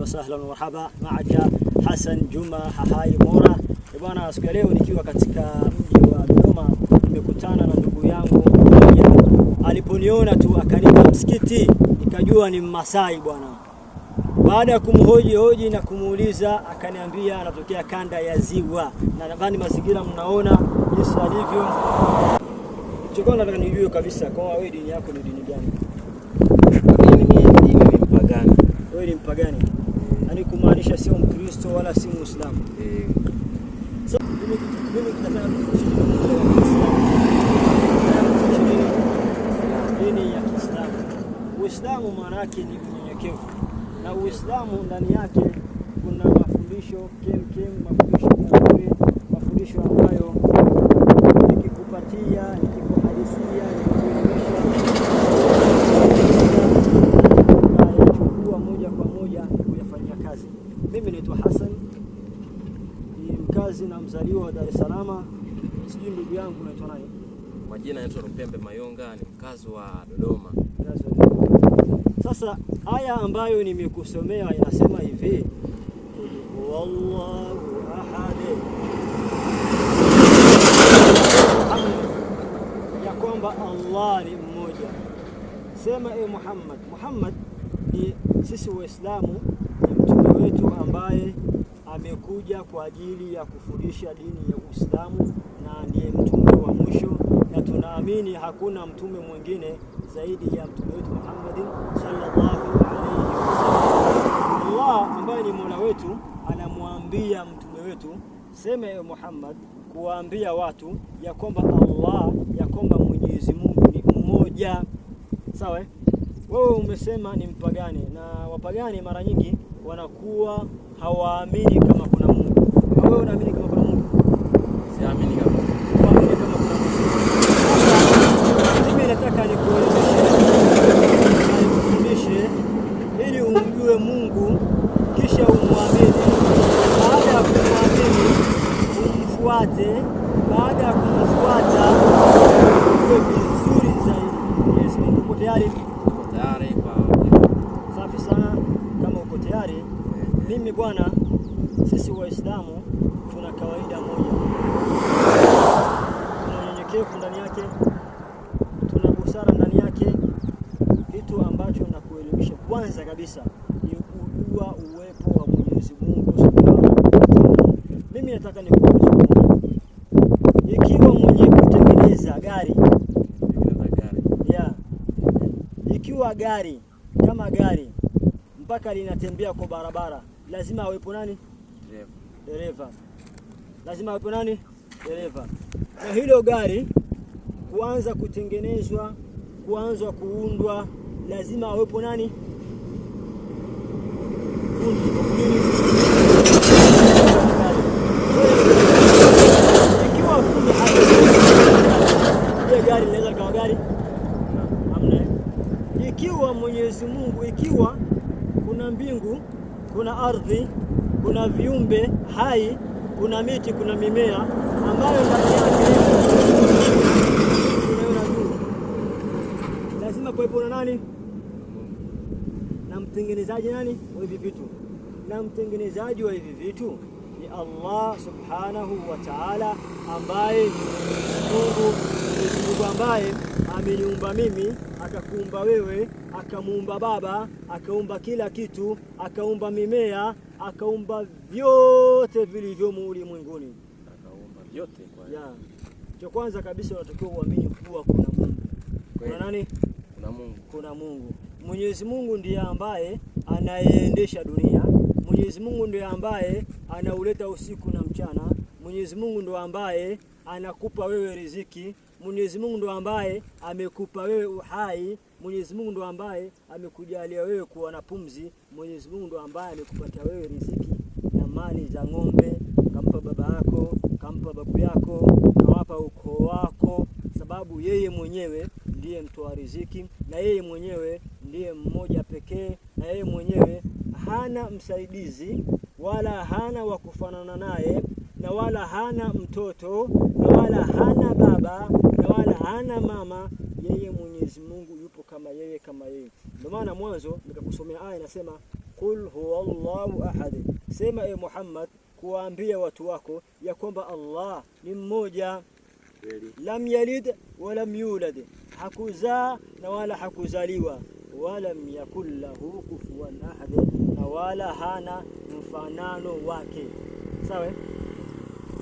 وسهلا ومرحبا معك Hassan Juma Hahai Mora. Bwana, siku leo nikiwa katika mji wa Dodoma nimekutana na ndugu yangu mmoja. Aliponiona tu akanipa msikiti, nikajua ni Mmasai bwana. Baada ya kumhoji na kumuuliza akaniambia anatokea kanda ya Ziwa. Na nadhani mazingira mnaona jinsi alivyo. Chukua nataka nijue kabisa kwa wewe dini yako ni dini gani? Mimi ni mpagani. Wewe ni mpagani? Yaani kumaanisha sio Mkristo wala si Muislamu. So, mimi nataka dini ya Kiislamu. Uislamu maana yake ni unyenyekevu. Na Uislamu ndani yake kuna mafundisho mafundisho ambayo nikikupatia, nikikuhadithia, nikikuchukua moja kwa moja kuyafanyia kazi. Mimi naitwa Hassan, ni mkazi na mzaliwa wa Dar es Salaam. Sijui ndugu yangu unaitwa nani? Kwa jina naitwa Rupembe Mayonga, ni mkazi wa Dodoma. Sasa aya ambayo nimekusomea inasema hivi: Wallahu ahad, ya kwamba Allah ni mmoja. Sema Muhammad ni sisi Waislamu, ni mtume wetu ambaye amekuja kwa ajili ya kufundisha dini ya Uislamu na ndiye mtume wa mwisho, na tunaamini hakuna mtume mwingine zaidi ya mtume wetu Muhammad sallallahu alayhi wasallam. Allah ambaye ni Mola wetu anamwambia mtume wetu, sema Muhammad, kuwaambia watu ya kwamba Allah, ya kwamba Mwenyezi Mungu ni mmoja. Sawa? Wewe umesema ni mpagani, na wapagani mara nyingi wanakuwa hawaamini kama kuna Mungu. Wewe unaamini kama kuna Mungu? Siamini kama kuna Mungu. Mimi nataka nikufundishe ili umjue Mungu kisha umwamini. Baada ya kumwamini umfuate. Baada ya kumfuata uwe vizuri zaidi. Yes, uko tayari? Tayari kwa. Safi sana. Kama uko tayari, mimi bwana, sisi Waislamu tuna kawaida moja. Tuna unyenyekevu ndani yake, tuna busara ndani yake. Kitu ambacho nakuelimisha kwanza kabisa ni kujua uwepo wa Mwenyezi Mungu Subhanahu wa Ta'ala. Mimi nataka nikuulize, ikiwa mwenye kutengeneza gari, ikiwa gari kama gari mpaka linatembea kwa barabara, lazima awepo nani? Dereva. Lazima awepo nani? Dereva. Na hilo gari kuanza kutengenezwa, kuanza kuundwa, lazima awepo nani? Fundi. Ikiwa fundi ile gari inaweza kuwa gari? Hamna. Ikiwa Mwenyezi Mungu, ikiwa kuna mbingu, kuna ardhi, kuna viumbe hai, kuna miti, kuna mimea ambayo ndani yake tunaona juu, lazima kuwepo na nani? Na mtengenezaji nani wa hivi vitu? Na mtengenezaji wa hivi vitu ni Allah Subhanahu wa Ta'ala, ambaye Mungu ambaye ameniumba mimi, akakuumba wewe, akamuumba baba, akaumba kila kitu, akaumba mimea, akaumba vyote vilivyomo ulimwenguni. Akaumba vyote kwa hiyo. Cha kwanza kabisa unatakiwa uamini kuwa kuna Mungu. Kuna nani? Kuna Mungu. Kuna Mungu. Mwenyezi Mungu ndiye ambaye anayeendesha dunia. Mwenyezi Mungu ndiye ambaye anauleta usiku na mchana. Mwenyezi Mungu ndiye ambaye anakupa wewe riziki. Mwenyezi Mungu ndo ambaye amekupa wewe uhai. Mwenyezi Mungu ndo ambaye amekujalia wewe kuwa na pumzi. Mwenyezi Mungu ndo ambaye amekupatia wewe riziki na mali za ng'ombe, kampa baba yako, kampa babu yako, kawapa ukoo wako, sababu yeye mwenyewe ndiye mtoa riziki, na yeye mwenyewe ndiye mmoja pekee, na yeye mwenyewe hana msaidizi wala hana wa kufanana naye, na wala hana mtoto, na wala hana baba, na wala hana mama. Yeye Mwenyezi Mungu yupo kama yeye. Ndio maana mwanzo nikakusomea aya inasema qul huwa Allahu ahad, sema e Muhammad kuwaambia watu wako ya kwamba Allah ni mmoja. Lam yalid wa lam yulad, hakuzaa na wala hakuzaliwa. Walam yakul lahu kufuwan ahad, na wala hana mfanano wake. Sawa?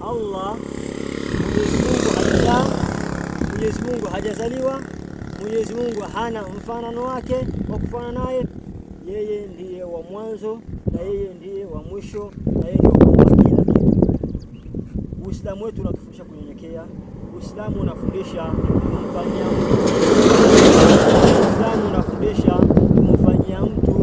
Allah Mwenyezi Mungu hajazaliwa, Mwenyezi Mungu hana mfanano wake wa kufanana naye. Yeye ndiye wa mwanzo na yeye ndiye wa mwisho na yeye ndiye wa kila kitu. Uislamu wetu unatufundisha kunyenyekea. Uislamu unafundisha kumfanyia Uislamu unafundisha kumfanyia mtu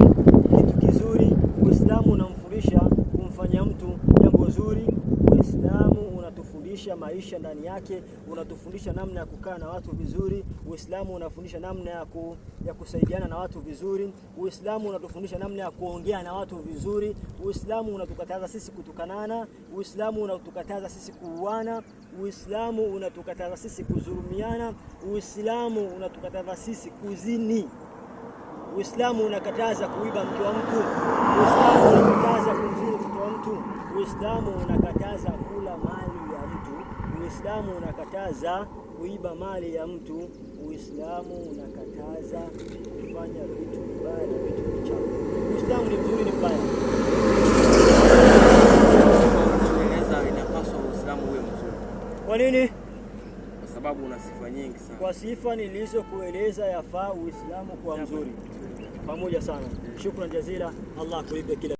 kitu kizuri. Uislamu unamfundisha kumfanyia mtu jambo zuri. Uislamu unatufundisha maisha ndani yake, unatufundisha namna ya kukaa na watu vizuri. Uislamu unafundisha namna ya kusaidiana na watu vizuri. Uislamu unatufundisha namna ya kuongea na watu vizuri. Uislamu unatukataza sisi kutukanana. Uislamu unatukataza sisi kuuana. Uislamu unatukataza sisi kudhulumiana. Uislamu unatukataza sisi kuzini. Uislamu unakataza kuiba mke wa mtu. Uislamu unakataza kumzini mtoto wa mtu. Uislamu unakataza kula mali ya mtu. Uislamu unakataza kuiba mali ya mtu. Uislamu unakataza kufanya vitu vibaya na vitu vichafu. Uislamu ni mzuri, ni mbaya. Inapaswa Uislamu uwe mzuri. Kwa nini? Kwa sababu una sifa nyingi sana. Kwa sifa nilizokueleza yafaa Uislamu kwa mzuri. Pamoja sana. Shukran jazila. Allah akulipe kila